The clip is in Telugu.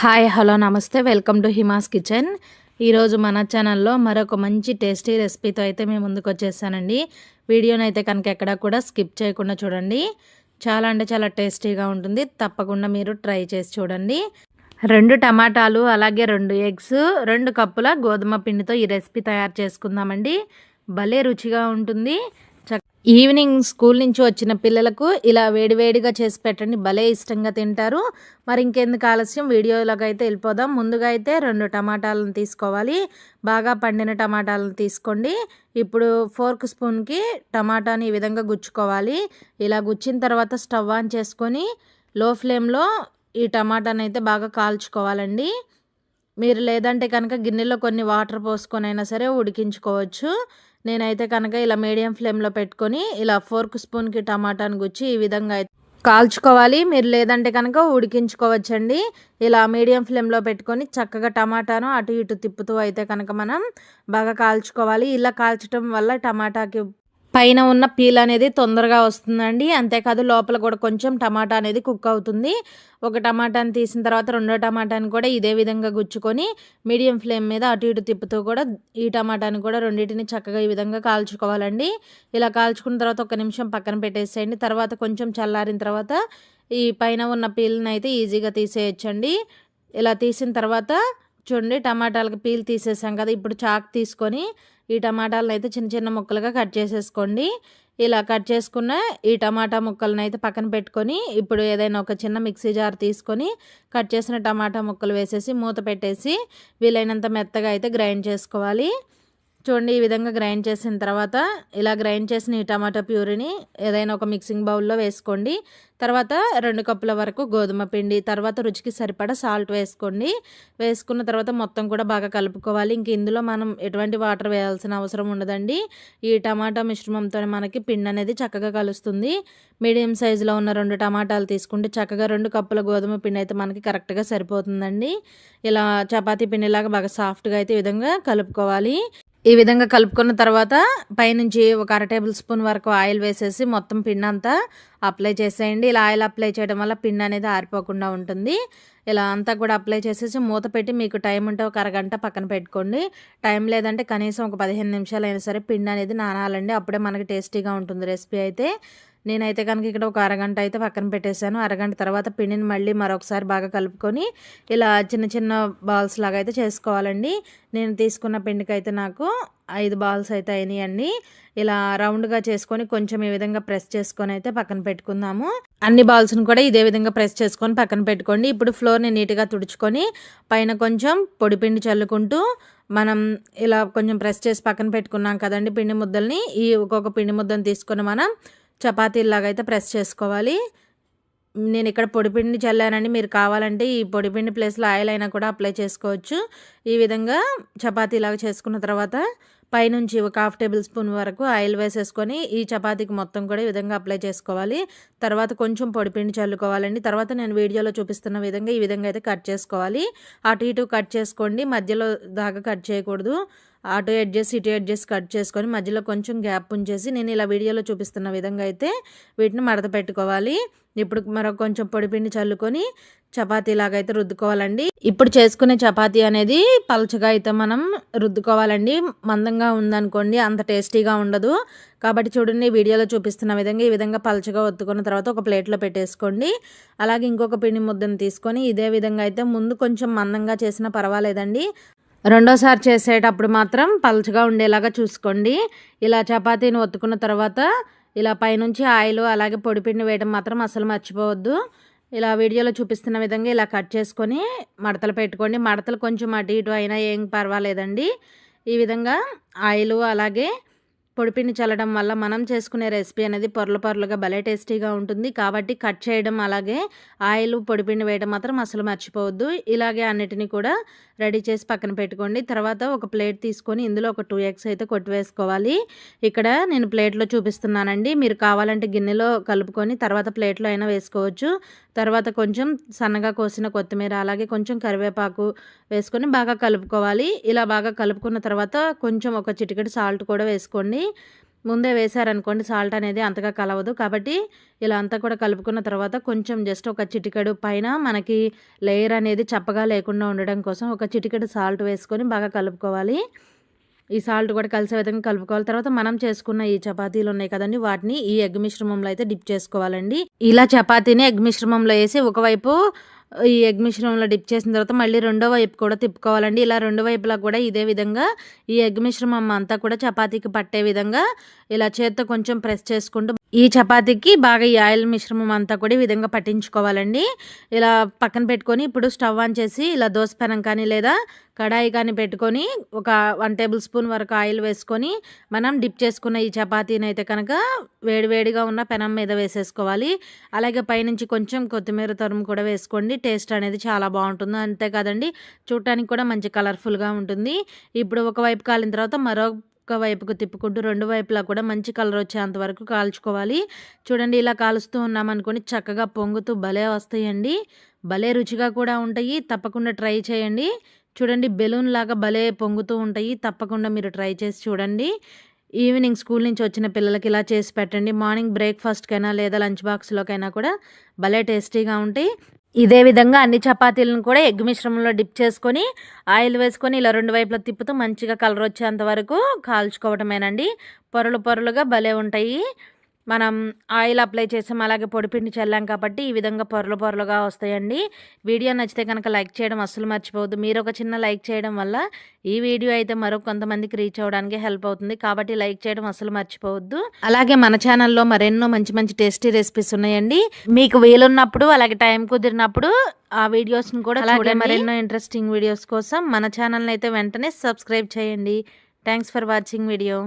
హాయ్ హలో నమస్తే వెల్కమ్ టు హిమాస్ కిచెన్. ఈరోజు మన ఛానల్లో మరొక మంచి టేస్టీ రెసిపీతో అయితే మేము ముందుకు వచ్చేసానండి. వీడియోని అయితే కనుక ఎక్కడా కూడా స్కిప్ చేయకుండా చూడండి. చాలా అంటే చాలా టేస్టీగా ఉంటుంది. తప్పకుండా మీరు ట్రై చేసి చూడండి. 2 టమాటాలు అలాగే 2 ఎగ్స్ 2 కప్పుల గోధుమ పిండితో ఈ రెసిపీ తయారు చేసుకుందామండి. భలే రుచిగా ఉంటుంది. ఈవినింగ్ స్కూల్ నుంచి వచ్చిన పిల్లలకు ఇలా వేడివేడిగా చేసి పెట్టండి, భలే ఇష్టంగా తింటారు. మరి ఇంకెందుకు ఆలస్యం, వీడియోలోకి అయితే వెళ్ళిపోదాం. ముందుగా అయితే 2 టమాటాలను తీసుకోవాలి. బాగా పండిన టమాటాలను తీసుకోండి. ఇప్పుడు ఫోర్క్ స్పూన్కి టమాటాని ఈ విధంగా గుచ్చుకోవాలి. ఇలా గుచ్చిన తర్వాత స్టవ్ ఆన్ చేసుకొని లో ఫ్లేమ్లో ఈ టమాటాని అయితే బాగా కాల్చుకోవాలండి. మీరు లేదంటే కనుక గిన్నెలో కొన్ని వాటర్ పోసుకొని అయినా సరే ఉడికించుకోవచ్చు. నేనైతే కనుక ఇలా మీడియం ఫ్లేమ్లో పెట్టుకొని ఇలా ఫోర్క్ స్పూన్కి టమాటాను గుచ్చి ఈ విధంగా అయితే కాల్చుకోవాలి. మీరు లేదంటే కనుక ఉడికించుకోవచ్చండి. ఇలా మీడియం ఫ్లేమ్లో పెట్టుకొని చక్కగా టమాటాను అటు ఇటు తిప్పుతూ అయితే కనుక మనం బాగా కాల్చుకోవాలి. ఇలా కాల్చడం వల్ల టమాటాకి పైన ఉన్న పీల్ అనేది తొందరగా వస్తుందండి. అంతేకాదు లోపల కూడా కొంచెం టమాటా అనేది కుక్ అవుతుంది. ఒక టమాటాని తీసిన తర్వాత రెండో టమాటాని కూడా ఇదే విధంగా గుచ్చుకొని మీడియం ఫ్లేమ్ మీద అటు ఇటు తిప్పుతూ కూడా ఈ టమాటాని కూడా రెండింటిని చక్కగా ఈ విధంగా కాల్చుకోవాలండి. ఇలా కాల్చుకున్న తర్వాత 1 నిమిషం పక్కన పెట్టేసేయండి. తర్వాత కొంచెం చల్లారిన తర్వాత ఈ పైన ఉన్న పీల్ని అయితే ఈజీగా తీసేయచ్చండి. ఇలా తీసిన తర్వాత చూడండి, టమాటాలకి పీల్ తీసేసాం కదా. ఇప్పుడు చాక్ తీసుకొని ఈ టమాటాలను అయితే చిన్న చిన్న ముక్కలుగా కట్ చేసేసుకోండి. ఇలా కట్ చేసుకున్న ఈ టమాటా ముక్కలను అయితే పక్కన పెట్టుకొని ఇప్పుడు ఏదైనా ఒక చిన్న మిక్సీ జార్ తీసుకొని కట్ చేసిన టమాటా ముక్కలు వేసేసి మూత పెట్టేసి వీలైనంత మెత్తగా అయితే గ్రైండ్ చేసుకోవాలి. చూడండి, ఈ విధంగా గ్రైండ్ చేసిన తర్వాత ఇలా గ్రైండ్ చేసిన ఈ టమాటా ప్యూరీని ఏదైనా ఒక మిక్సింగ్ బౌల్లో వేసుకోండి. తర్వాత 2 కప్పుల వరకు గోధుమ పిండి, తర్వాత రుచికి సరిపడా సాల్ట్ వేసుకోండి. వేసుకున్న తర్వాత మొత్తం కూడా బాగా కలుపుకోవాలి. ఇంక ఇందులో మనం ఎటువంటి వాటర్ వేయాల్సిన అవసరం ఉండదండి. ఈ టమాటా మిశ్రమంతో మనకి పిండి అనేది చక్కగా కలుస్తుంది. మీడియం సైజులో ఉన్న 2 టమాటాలు తీసుకుంటే చక్కగా 2 కప్పుల గోధుమ పిండి అయితే మనకి కరెక్ట్గా సరిపోతుందండి. ఇలా చపాతీ పిండిలాగా బాగా సాఫ్ట్గా అయితే ఈ విధంగా కలుపుకోవాలి. ఈ విధంగా కలుపుకున్న తర్వాత పైనుంచి ఒక 1/2 టేబుల్ స్పూన్ వరకు ఆయిల్ వేసేసి మొత్తం పిండి అంతా అప్లై చేసేయండి. ఇలా ఆయిల్ అప్లై చేయడం వల్ల పిండి అనేది ఆరిపోకుండా ఉంటుంది. ఇలా అంతా కూడా అప్లై చేసేసి మూత పెట్టి మీకు టైం ఉంటే ఒక అరగంట పక్కన పెట్టుకోండి. టైం లేదంటే కనీసం ఒక 15 నిమిషాలు అయినా సరే పిండి అనేది నానాలండి. అప్పుడే మనకి టేస్టీగా ఉంటుంది రెసిపీ అయితే. నేనైతే కనుక ఇక్కడ ఒక అరగంట అయితే పక్కన పెట్టేశాను. అరగంట తర్వాత పిండిని మళ్ళీ మరొకసారి బాగా కలుపుకొని ఇలా చిన్న చిన్న బాల్స్ లాగా అయితే చేసుకోవాలండి. నేను తీసుకున్న పిండికి అయితే నాకు 5 బాల్స్ అయితే అయినాయండి. ఇలా రౌండ్గా చేసుకొని కొంచెం ఈ విధంగా ప్రెస్ చేసుకొని అయితే పక్కన పెట్టుకుందాము. అన్ని బాల్స్ని కూడా ఇదే విధంగా ప్రెస్ చేసుకొని పక్కన పెట్టుకోండి. ఇప్పుడు ఫ్లోర్ని నీట్గా తుడుచుకొని పైన కొంచెం పొడిపిండి చల్లుకుంటూ మనం ఇలా కొంచెం ప్రెస్ చేసి పక్కన పెట్టుకున్నాం కదండి పిండి ముద్దల్ని. ఈ ఒక్కొక్క పిండి ముద్దను తీసుకొని మనం చపాతీలాగా అయితే ప్రెస్ చేసుకోవాలి. నేను ఇక్కడ పొడిపిండి చల్లానండి. మీరు కావాలంటే ఈ పొడిపిండి ప్లేస్లో ఆయిల్ అయినా కూడా అప్లై చేసుకోవచ్చు. ఈ విధంగా చపాతీలాగా చేసుకున్న తర్వాత పైనుంచి ఒక 1/2 టేబుల్ స్పూన్ వరకు ఆయిల్ వేసేసుకొని ఈ చపాతీకి మొత్తం కూడా ఈ విధంగా అప్లై చేసుకోవాలి. తర్వాత కొంచెం పొడిపిండి చల్లుకోవాలండి. తర్వాత నేను వీడియోలో చూపిస్తున్న విధంగా ఈ విధంగా అయితే కట్ చేసుకోవాలి. అటు ఇటు కట్ చేసుకోండి, మధ్యలో దాకా కట్ చేయకూడదు. అటు ఎడ్జెస్ ఇటు ఎడ్జెస్ కట్ చేసుకొని మధ్యలో కొంచెం గ్యాప్ ఉంచేసి నేను ఇలా వీడియోలో చూపిస్తున్న విధంగా అయితే వీటిని మడత పెట్టుకోవాలి. ఇప్పుడు మరొక కొంచెం పొడిపిండి చల్లుకొని చపాతీలాగా అయితే రుద్దుకోవాలండి. ఇప్పుడు చేసుకునే చపాతీ అనేది పలచగా అయితే మనం రుద్దుకోవాలండి. మందంగా ఉందనుకోండి అంత టేస్టీగా ఉండదు. కాబట్టి చూడండి, వీడియోలో చూపిస్తున్న విధంగా ఈ విధంగా పలచగా ఒత్తుకున్న తర్వాత ఒక ప్లేట్లో పెట్టేసుకోండి. అలాగే ఇంకొక పిండి ముద్దను తీసుకొని ఇదే విధంగా అయితే ముందు కొంచెం మందంగా చేసినా పర్వాలేదండి. రెండోసారి చేసేటప్పుడు మాత్రం పలుచగా ఉండేలాగా చూసుకోండి. ఇలా చపాతీని ఒత్తుకున్న తర్వాత ఇలా పైనుంచి ఆయిల్ అలాగే పొడిపిండి వేయడం మాత్రం అసలు మర్చిపోవద్దు. ఇలా వీడియోలో చూపిస్తున్న విధంగా ఇలా కట్ చేసుకొని మడతలు పెట్టుకోండి. మడతలు కొంచెం అటు ఇటు అయినా ఏం పర్వాలేదండి. ఈ విధంగా ఆయిల్ అలాగే పొడిపిండి చల్లడం వల్ల మనం చేసుకునే రెసిపీ అనేది పొరలు పొరలుగా భలే టేస్టీగా ఉంటుంది. కాబట్టి కట్ చేయడం అలాగే ఆయిల్ పొడిపిండి వేయడం మాత్రం అసలు మర్చిపోవద్దు. ఇలాగే అన్నిటినీ కూడా రెడీ చేసి పక్కన పెట్టుకోండి. తర్వాత ఒక ప్లేట్ తీసుకొని ఇందులో ఒక 2 ఎగ్స్ అయితే కొట్టివేసుకోవాలి. ఇక్కడ నేను ప్లేట్లో చూపిస్తున్నానండి. మీరు కావాలంటే గిన్నెలో కలుపుకొని తర్వాత ప్లేట్లో అయినా వేసుకోవచ్చు. తర్వాత కొంచెం సన్నగా కోసిన కొత్తిమీర అలాగే కొంచెం కరివేపాకు వేసుకొని బాగా కలుపుకోవాలి. ఇలా బాగా కలుపుకున్న తర్వాత కొంచెం ఒక చిటికెడు సాల్ట్ కూడా వేసుకోండి. ముందే వేశారనుకోండి సాల్ట్ అనేది అంతగా కలవదు. కాబట్టి ఇలా అంతా కూడా కలుపుకున్న తర్వాత కొంచెం జస్ట్ ఒక చిటికెడు పైన మనకి లేయర్ అనేది చప్పగా లేకుండా ఉండడం కోసం ఒక చిటికెడు సాల్ట్ వేసుకొని బాగా కలుపుకోవాలి. ఈ సాల్ట్ కూడా కలిసే విధంగా కలుపుకోవాలి. తర్వాత మనం చేసుకున్న ఈ చపాతీలు ఉన్నాయి కదండి, వాటిని ఈ ఎగ్ మిశ్రమంలో అయితే డిప్ చేసుకోవాలండి. ఇలా చపాతీని ఎగ్ మిశ్రమంలో వేసి ఒకవైపు ఈ ఎగ్ మిశ్రమంలో డిప్ చేసిన తర్వాత మళ్ళీ రెండో వైపు కూడా తిప్పుకోవాలండి. ఇలా రెండు వైపులా కూడా ఇదే విధంగా ఈ ఎగ్ మిశ్రమం అంతా కూడా చపాతీకి పట్టే విధంగా ఇలా చేత్తో కొంచెం ప్రెస్ చేసుకుంటూ ఈ చపాతీకి బాగా ఈ ఆయిల్ మిశ్రమం అంతా కూడా ఈ విధంగా పట్టించుకోవాలండి. ఇలా పక్కన పెట్టుకొని ఇప్పుడు స్టవ్ ఆన్ చేసి ఇలా దోస పెనం కానీ లేదా కడాయి కానీ పెట్టుకొని ఒక 1 టేబుల్ స్పూన్ వరకు ఆయిల్ వేసుకొని మనం డిప్ చేసుకున్న ఈ చపాతీని అయితే కనుక వేడివేడిగా ఉన్న పెనం మీద వేసేసుకోవాలి. అలాగే పైనుంచి కొంచెం కొత్తిమీర తరుము కూడా వేసుకోండి. టేస్ట్ అనేది చాలా బాగుంటుంది. అంతే కదండి, చూడటానికి కూడా మంచి కలర్ఫుల్గా ఉంటుంది. ఇప్పుడు ఒకవైపు కాలిన తర్వాత మరొక వైపుకు తిప్పుకుంటూ రెండు వైపులా కూడా మంచి కలర్ వచ్చేంత వరకు కాల్చుకోవాలి. చూడండి, ఇలా కాలుస్తూ ఉన్నామనుకోండి చక్కగా పొంగుతూ భలే వస్తాయండి. భలే రుచిగా కూడా ఉంటాయి. తప్పకుండా ట్రై చేయండి. చూడండి, బెలూన్ లాగా భలే పొంగుతూ ఉంటాయి. తప్పకుండా మీరు ట్రై చేసి చూడండి. ఈవినింగ్ స్కూల్ నుంచి వచ్చిన పిల్లలకి ఇలా చేసి పెట్టండి. మార్నింగ్ బ్రేక్ఫాస్ట్కైనా లేదా లంచ్ బాక్స్లోకైనా కూడా భలే టేస్టీగా ఉంటాయి. ఇదే విధంగా అన్ని చపాతీలను కూడా ఎగ్ మిశ్రమంలో డిప్ చేసుకొని ఆయిల్ వేసుకొని ఇలా రెండు వైపులా తిప్పుతూ మంచిగా కలర్ వచ్చేంత వరకు కాల్చుకోవటమేనండి. పొరలు పొరలుగా భలే ఉంటాయి. మనం ఆయిల్ అప్లై చేసాం, అలాగే పొడిపిండి చల్లాం కాబట్టి ఈ విధంగా పొరలు పొరలుగా వస్తాయండి. వీడియో నచ్చితే కనుక లైక్ చేయడం అస్సలు మర్చిపోవద్దు. మీరు ఒక చిన్న లైక్ చేయడం వల్ల ఈ వీడియో అయితే కొంతమందికి రీచ్ అవ్వడానికి హెల్ప్ అవుతుంది. కాబట్టి లైక్ చేయడం అస్సలు మర్చిపోవద్దు. అలాగే మన ఛానల్లో మరెన్నో మంచి మంచి టేస్టీ రెసిపీస్ ఉన్నాయండి. మీకు వీలున్నప్పుడు అలాగే టైం కుదిరినప్పుడు ఆ వీడియోస్ని కూడా చూడండి. మరెన్నో ఇంట్రెస్టింగ్ వీడియోస్ కోసం మన ఛానల్ని అయితే వెంటనే సబ్స్క్రైబ్ చేయండి. Thanks for watching video.